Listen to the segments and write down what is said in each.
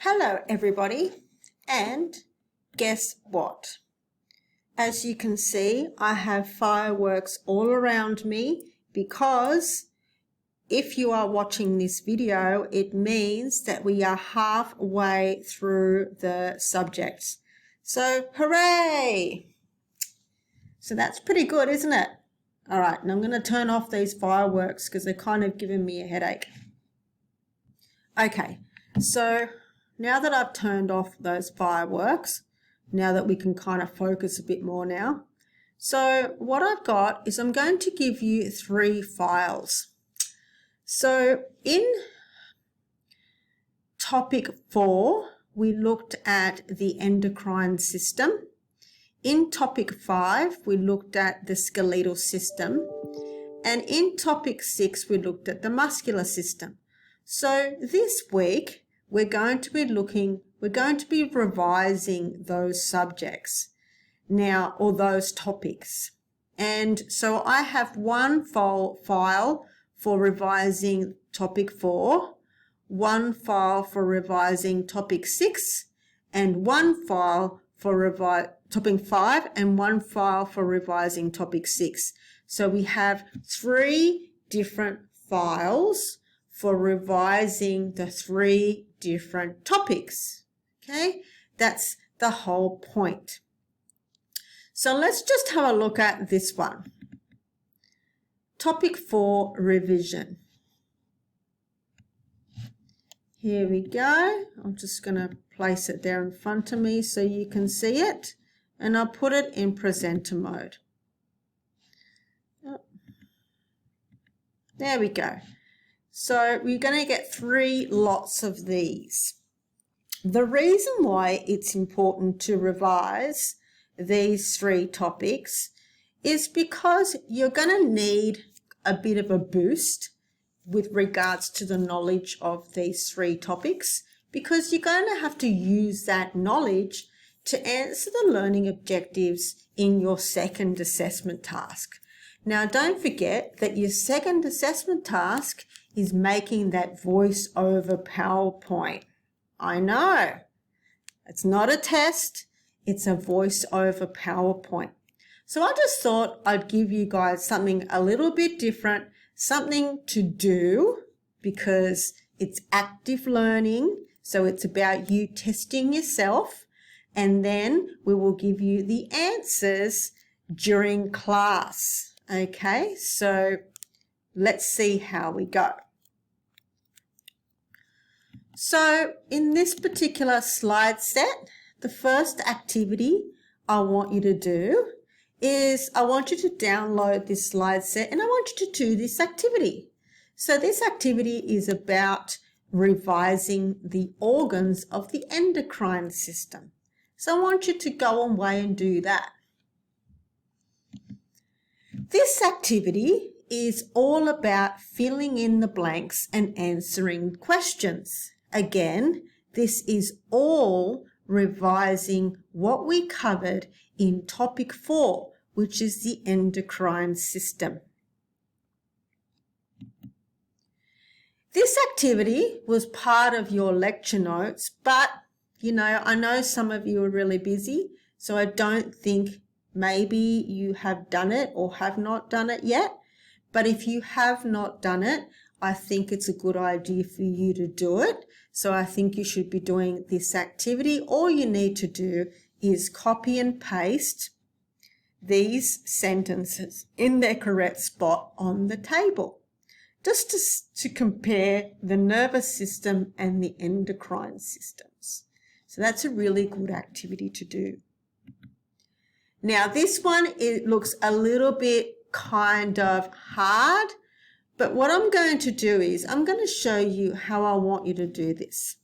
Hello everybody, and guess what? As you can see, I have fireworks all around me because if you are watching this video, it means that we are halfway through the subjects. So hooray! So that's pretty good, isn't it? All right, and I'm going to turn off these fireworks because they're kind of giving me a headache. Okay, so now that I've turned off those fireworks, now that we can kind of focus a bit more now. So what I've got is I'm going to give you 3 files. So in topic 4, we looked at the endocrine system. In topic 5, we looked at the skeletal system. And in topic 6, we looked at the muscular system. So this week, we're going to be revising those subjects now, or those topics. And so I have one file for revising topic 4, one file for revising topic 6, and one file for topic 5, and one file for revising topic 6. So we have 3 different files for revising the 3 different topics. Okay, that's the whole point. So let's just have a look at this one. Topic 4, revision. Here we go. I'm just going to place it there in front of me so you can see it, and I'll put it in presenter mode. There we go. So we're going to get 3 lots of these. The reason why it's important to revise these 3 topics is because you're going to need a bit of a boost with regards to the knowledge of these 3 topics, because you're going to have to use that knowledge to answer the learning objectives in your second assessment task. Now, don't forget that your second assessment task is making that voice over PowerPoint. I know, it's not a test, it's a voice over PowerPoint. So I just thought I'd give you guys something a little bit different, something to do, because it's active learning, so it's about you testing yourself, and then we will give you the answers during class. Okay, so let's see how we go. So in this particular slide set, the first activity I want you to do is I want you to download this slide set and I want you to do this activity. So this activity is about revising the organs of the endocrine system. So I want you to go away and do that. This activity is all about filling in the blanks and answering questions. Again, this is all revising what we covered in topic 4, which is the endocrine system. This activity was part of your lecture notes, but I know some of you are really busy, so I don't think maybe you have done it or have not done it yet. But if you have not done it, I think it's a good idea for you to do it. So I think you should be doing this activity. All you need to do is copy and paste these sentences in their correct spot on the table, just to compare the nervous system and the endocrine systems. So that's a really good activity to do. Now this one, it looks a little bit kind of hard, but what I'm going to do is I'm going to show you how I want you to do this.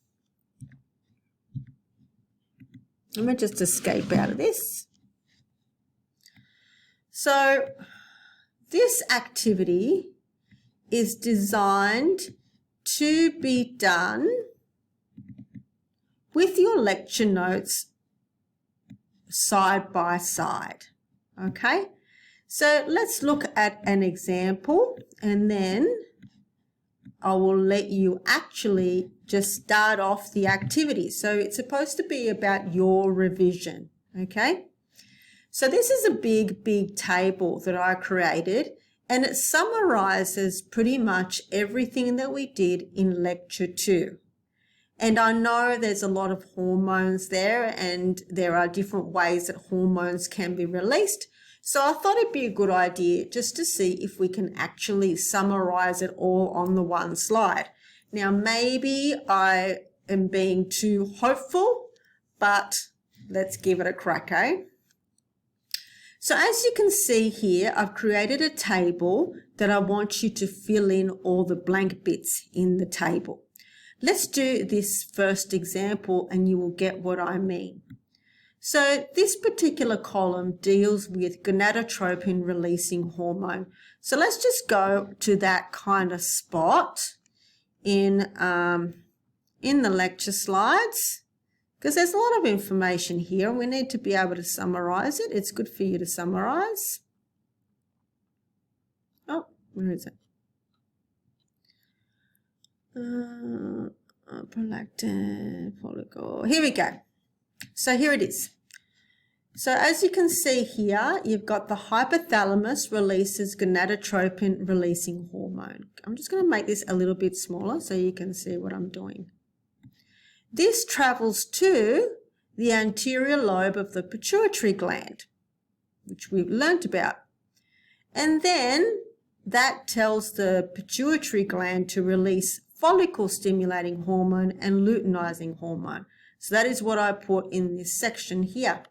Let me just escape out of this. So this activity is designed to be done with your lecture notes side by side. Okay, so let's look at an example and then I will let you actually just start off the activity. So it's supposed to be about your revision, okay? So this is a big table that I created, and it summarizes pretty much everything that we did in lecture 2. And I know there's a lot of hormones there, and there are different ways that hormones can be released. So I thought it'd be a good idea just to see if we can actually summarize it all on the one slide. Now, maybe I am being too hopeful, but let's give it a crack, eh? So as you can see here, I've created a table that I want you to fill in all the blank bits in the table. Let's do this first example and you will get what I mean. So this particular column deals with gonadotropin releasing hormone. So let's just go to that kind of spot in the lecture slides, because there's a lot of information here and we need to be able to summarize it. It's good for you to summarize. Oh, where is it? Prolactin follicle. Here we go. So here it is. So as you can see here, you've got the hypothalamus releases gonadotropin releasing hormone. I'm just going to make this a little bit smaller so you can see what I'm doing. This travels to the anterior lobe of the pituitary gland, which we've learnt about. And then that tells the pituitary gland to release follicle stimulating hormone and luteinizing hormone. So that is what I put in this section here.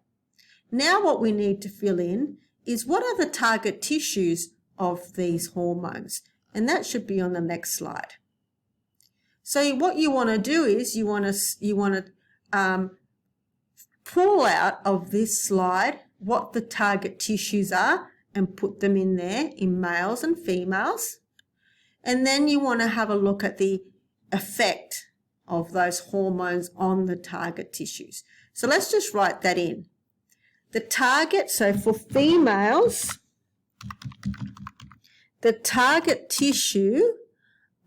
Now what we need to fill in is what are the target tissues of these hormones, and that should be on the next slide. So what you want to do is you want to pull out of this slide what the target tissues are and put them in there in males and females, and then you want to have a look at the effect of those hormones on the target tissues. So let's just write that in. The target, so for females, the target tissue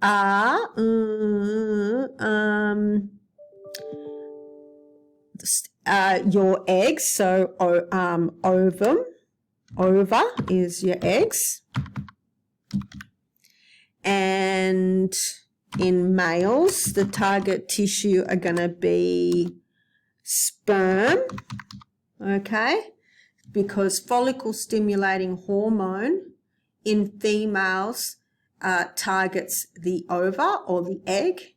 are your eggs, so ovum, ova is your eggs, and in males, the target tissue are going to be sperm, okay, because follicle stimulating hormone in females targets the ova or the egg,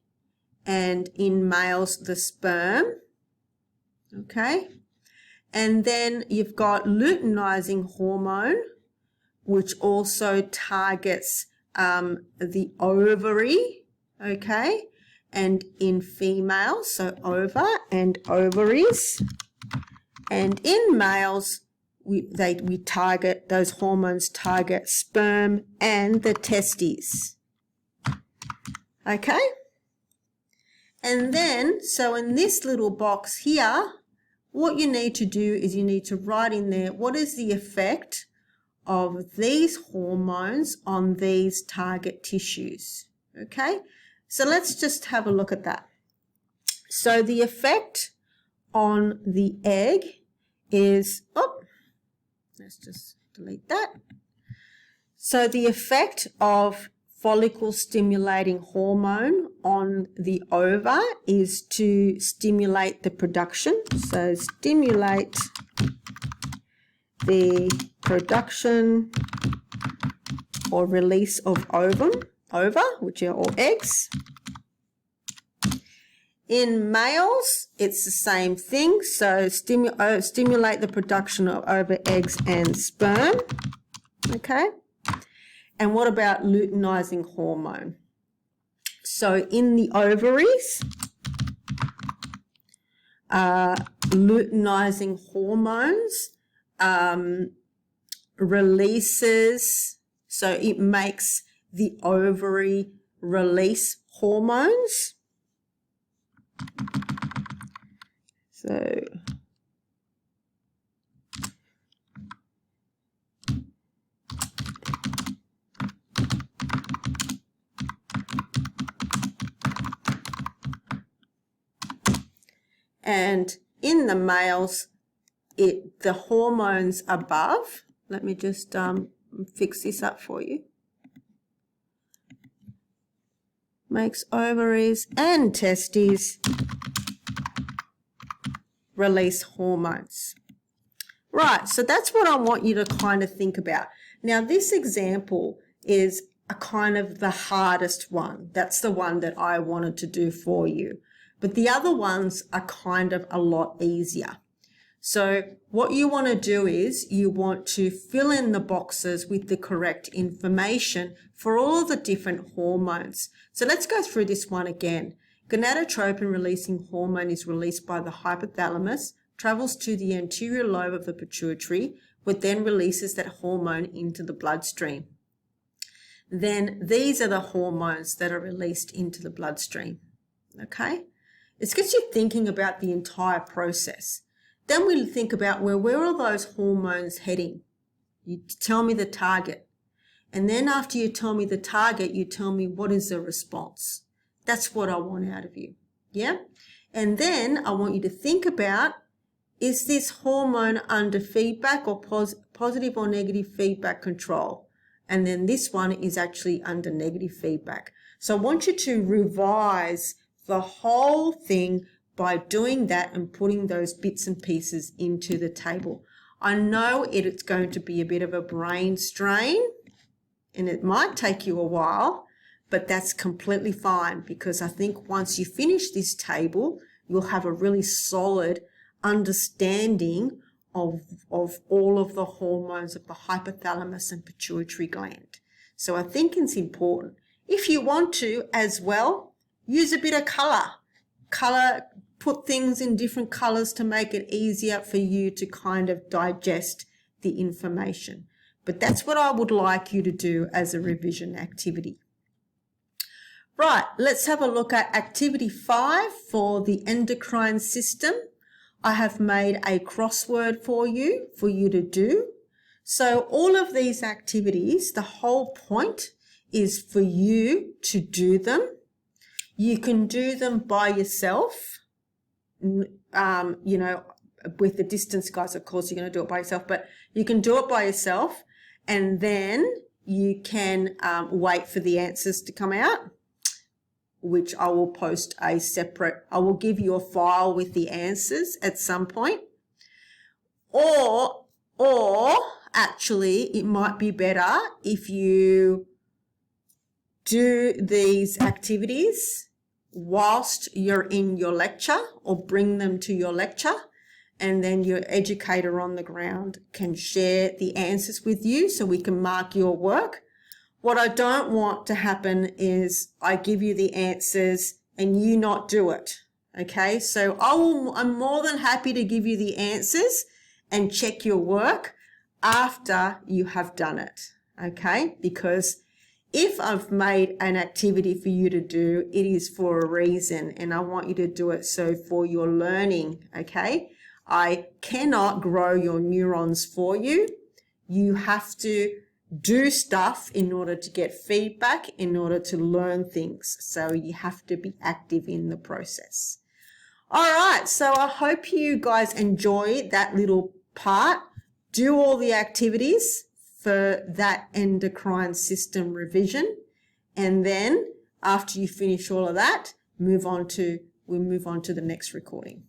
and in males the sperm, okay. And then you've got luteinizing hormone, which also targets the ovary, okay, and in females, so ova and ovaries. And in males, we target, those hormones target sperm and the testes. Okay? And then, so in this little box here, what you need to do is you need to write in there what is the effect of these hormones on these target tissues. Okay? So let's just have a look at that. So the effect on the egg is, let's just delete that. So the effect of follicle stimulating hormone on the ova is to stimulate the production. So stimulate the production or release of ova, which are all eggs. In males, it's the same thing. So stimulate the production of ova, eggs, and sperm. Okay. And what about luteinizing hormone? So in the ovaries, luteinizing hormones releases, so it makes the ovary release hormones. So And in the males, the hormones above, let me just fix this up for you, makes ovaries and testes release hormones. Right, so that's what I want you to kind of think about. Now, this example is a kind of the hardest one. That's the one that I wanted to do for you. But the other ones are kind of a lot easier. So what you want to do is you want to fill in the boxes with the correct information for all the different hormones. So let's go through this one again. Gonadotropin releasing hormone is released by the hypothalamus, travels to the anterior lobe of the pituitary, which then releases that hormone into the bloodstream. Then these are the hormones that are released into the bloodstream. Okay? It gets you thinking about the entire process. Then we'll think about where are those hormones heading? You tell me the target. And then after you tell me the target, you tell me what is the response. That's what I want out of you. Yeah? And then I want you to think about, is this hormone under feedback or positive or negative feedback control? And then this one is actually under negative feedback. So I want you to revise the whole thing by doing that and putting those bits and pieces into the table. I know it's going to be a bit of a brain strain and it might take you a while, but that's completely fine because I think once you finish this table, you'll have a really solid understanding of all of the hormones of the hypothalamus and pituitary gland. So I think it's important. If you want to as well, use a bit of colour, put things in different colours to make it easier for you to kind of digest the information. But that's what I would like you to do as a revision activity. Right, let's have a look at activity 5 for the endocrine system. I have made a crossword for you to do. So all of these activities, the whole point is for you to do them. You can do them by yourself. You know, with the distance guys, of course, you're going to do it by yourself, but you can do it by yourself and then you can wait for the answers to come out, which I will post I will give you a file with the answers at some point. Or actually, it might be better if you do these activities whilst you're in your lecture or bring them to your lecture, and then your educator on the ground can share the answers with you so we can mark your work. What I don't want to happen is I give you the answers and you not do it, okay? So I'm more than happy to give you the answers and check your work after you have done it, okay? Because if I've made an activity for you to do, it is for a reason and I want you to do it so for your learning, okay? I cannot grow your neurons for you. You have to do stuff in order to get feedback, in order to learn things. So you have to be active in the process. All right, so I hope you guys enjoy that little part. Do all the activities for that endocrine system revision. And then after you finish all of that, we'll move on to the next recording.